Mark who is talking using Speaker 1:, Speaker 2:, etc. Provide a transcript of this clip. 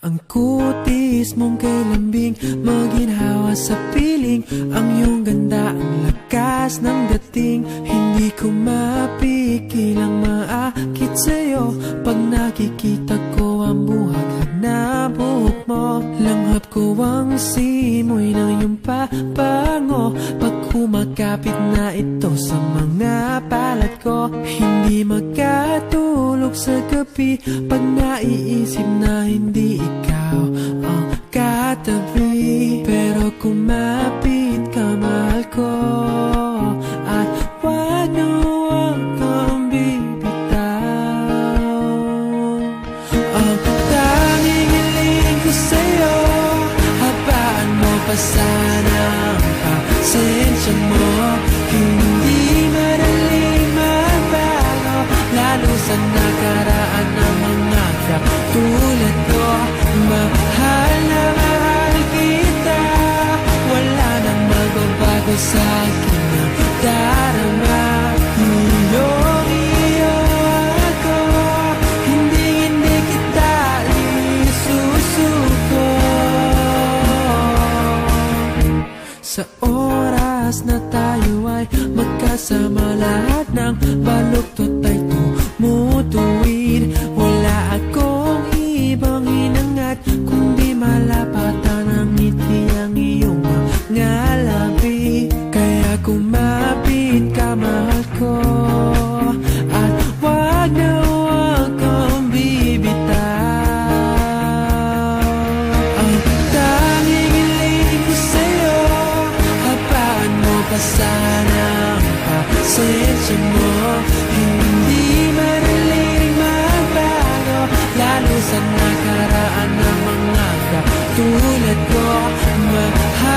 Speaker 1: Ang kutis mong kay lambing, maginhawa sa piling. Ang iyong ganda, ang lakas ng dating. Hindi ko mapikil ang maakit sa'yo. Pag nakikita ko ang buhaghag na buhok mo, langhap ko ang simoy ng iyong pabango. Pag kumakapit na ito sa mga balat ko, hindi makatulog sa gabi pag naiisip na hindi ikaw ang katabi. Pero kumapit ka, mahal ko, at wag na wag kang bibitaw. Ang tanging hiling ko sa'yo, habaan mo pa sana ang pasensya mo. Hindi madaling magbago, lalo sa nakaraan ng mga tulad ko. Mahal na mahal kita, wala nang magbabago sa akin ang darama. Iyong-iyo ako, hindi kita isusuko. Sa oras na tayo ay magkasama, lahat ng baluktot ay tumutuwid. Wala akong ibang hinangat kundi malapatan ng ngiti ang iyong mga labi. Kaya kumapit ka, mahal ko, at wag na wag kang bibitaw. Ang tanging hiling ko sa'yo, habaan mo pa sana ang pasensya mo. Hindi madaling magbago, lalo sa nakaraan ng mga katulad ko. Mahal